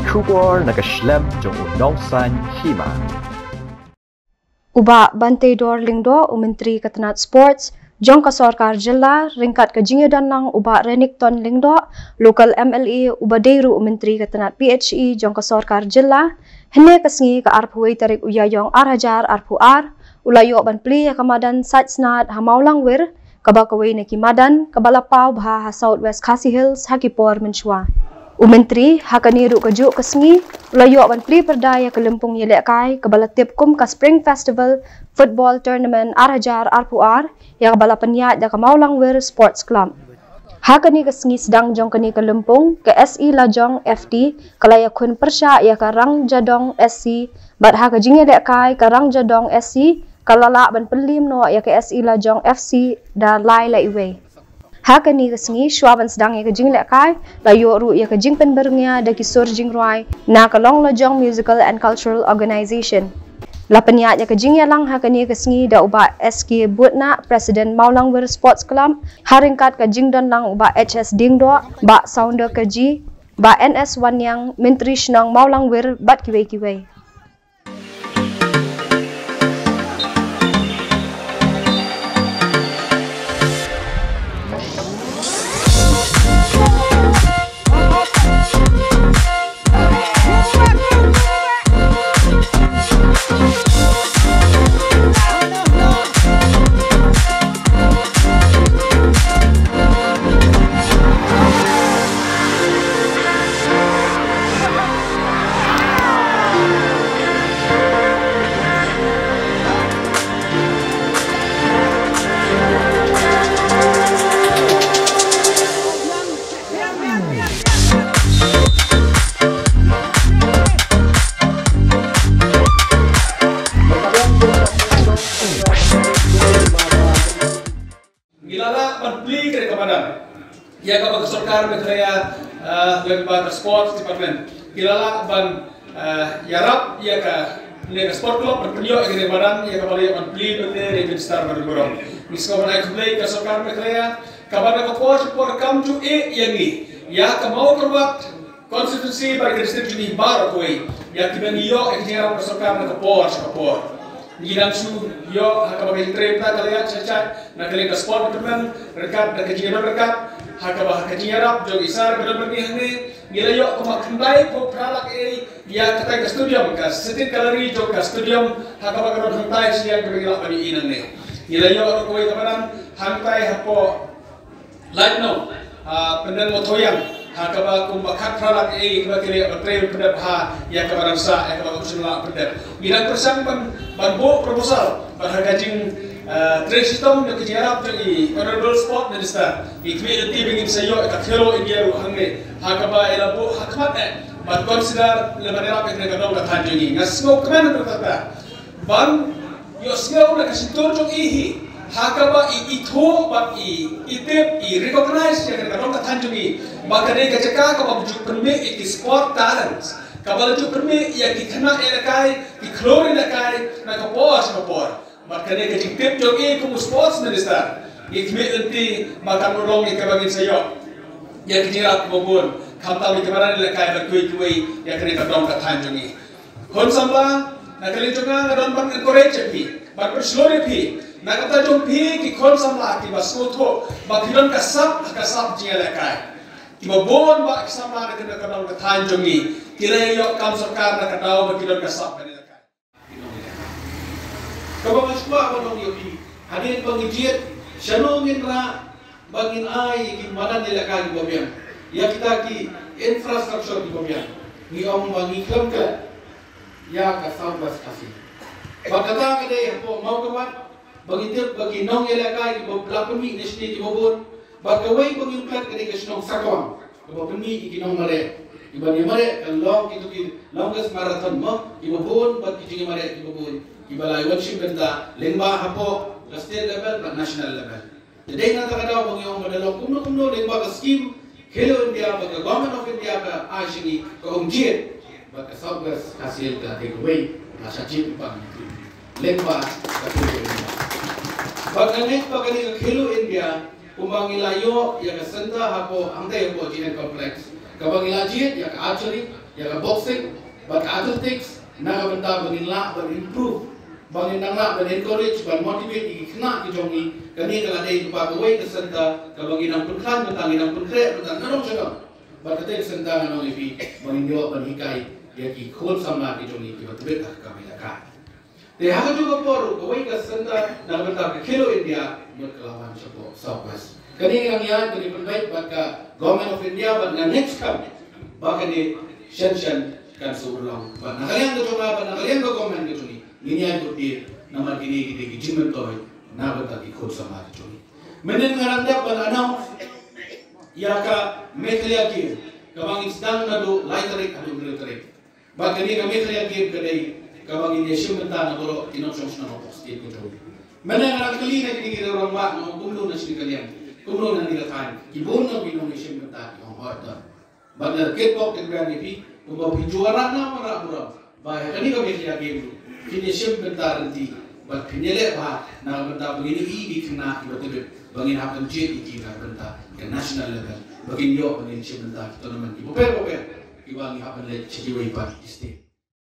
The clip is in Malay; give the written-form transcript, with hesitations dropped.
kubor nakaslem jong unongsan hima. Uba Bante Dor Lingdo Menteri Ketenat Sports Jong ka Sarkar Jilla ringkat ka jingyadan lang uba Renington Lingdo local MLA uba Deiru Menteri Ketenat PHE Jong ka Sarkar Jilla hene kasngi ka arpuai tarik uyayong arhajar arpuar ulayo ban pli kamadan satsnat hamaulang wir kabakawai na kimadan kabalapaw bah Southwest Khasi Hills hakipor menshwa Menteri hakaniru kajuk kasngi ulayo ban pli perdaya kelempung yelekai kabalatip kum ka Spring Festival Football Tournament arhajar arpuar yang kabala penyat da kamaulang wir Sports Club hakani kasngi sedang jong kani kelempung ke SE Lajong FT kalaya kun persya ya karang jadong SC bat haka jingya lekai karang jadong SC kalala ban pelim no ya ke SE Lajong FC da lai iwe hakani kasngi shwaban sedang ya kejing lekai layo ru ya kejing penberngnya da kisur jingruai na kalong Lajong Musical and Cultural Organization Lapanyat ya kejing ya lang hakani kasngi da uba SK Butna Presiden Maulang Wir Sports Club haringkat kejing dan lang uba HS Dingdo ba Sounder keji ba NS Wanyang Menteri Shnong Maulang Wir bat kiwei Ya kapag sarkar mekraya lembaga sports department kilala ban yarap ya ka lega sport club berpenyo egre badan ya kapal ya ban pli bende register bergurau misko ban ek play ka sarkar mekraya kabada ka coach por come to yangi ya kamau kerwat konstitusi bagi district ini baru koi ya kibani yo egre ka sarkar na kapor Gilang su yo hakabagai tremta kalian cacat na kalian sport department rekat na kajian rekat hakabah kajian rap jog isar benar hane gila yo kumak kembali ko pralak ya kata ke studium ka setin kalori jog ka studium hakabah karon hantai siang kebila bani inan ne gila yo ko teman hantai hapo light no pendan motoyang hakaba kumbakat pralak kebakili betrem pedap ha ya kabaran sa ya kabah usulna pedap gila persang banbo proposal berhagajing Tresistom na kejarap jadi honorable sport minister ikwi nanti bingin sayo ikakhelo India ruhangne hakaba elabu hakmat ban consider lemanera pekne kadong kathan jongi ngasgo kemana berkata ban yosgau na kasitor jong ihi hakaba itho ban itep recognize ya kadong kathan jongi makane kacaka kaba bujuk perme sport talents kabala ju perme ya kithana erakai kiklori nakai na kapor makanya kecil tip jogi kumu sports minister ikmi nanti makan nolong ikabagin sayo ya kejirat bobon kamtawi kemaran lekai berkui ya kena kadong kathan jongi hon sambla nakali jonga ngadon ban encourage pi ban perslori pi nakata jong pi ki kon sambla ki basoto bakidon kasap jia lekai ki bobon ba sambla kena kadong kathan jongi kira yo kam sarkar nakataw bakidon kasap Kabang aswa ko yogi hadin pangijit syanongin ra bangin ay gimana nila kagi bobian ya kita ki infrastruktur di bobian ni om bangiklam ka ya ka Southwest Khasi bakata kade po mau kawan bangitip bagi nong nila kagi boblapmi nisni di bobon bakawai pangiklat kade kasnong sakon bobni ikinong mare ibani mare long itu ki longest marathon mo ibobon bagi jingi mare ibobon ibalai worship benda lengba hapo ke state level ke national level. Jadi ngata kada bang yang madalong kumno lengba ke scheme Hello India ke Government of India ke Ashini ke Umjit ke Southwest hasil ke takeaway masa chip pang lengba ke India. Bagaimana bagaimana ke Hello India kumbangilayo ya ke senta hapo angtai hapo jinen complex. Kabangilajit ya ke archery ya boxing, bak athletics, naga benda beninla, improve, bangin nangla, encourage, motivate, ikna kijongi, kani kalau ada itu pakai kesenta, kabangin ang punkan, bentangin ang punkre, bentang nanong siya. Bakit kesenta nanong ipi, bangin yo banikai, ya ki khol samla kijongi kibat betak kami lakai. Dia juga por, kawai kesenta, nang bentang kilo India, berkelawan sepo Southwest. Kani yang ya, kani penbaik baka Government of India, baka next come, baka ni Shen kan surulang. Baka nakalian ko cuma, baka nakalian ko government ko cuni. Ini yang kudir, nama kini kita kijimen toy, nama bentang ikut sama cuni. Menen ngaranda baka announce, ya ka Mekhlaya Game, kabang sedang nado laiterik adu militerik. Baka ni ka Mekhlaya Game kadai kabang ini simbenta na boro inoptions na opos state ko. Mana ngarang kali na kini kita orang mak no kumlo na sini kalian. Kumlo na nila kan. Kibon na binong simbenta yung harta. Baka ketpok ketgan ipi, kumbaw juara na mara boro. Bahaya kani ka Mekhlaya Game. Kini simbenta renti. Bak pinele ba na benta begini i kena tiba-tiba bangin happen jet iki na benta ke national level. Bagin yo bangin simbenta tournament. Ibu per ibangi happen le chikiway pa state.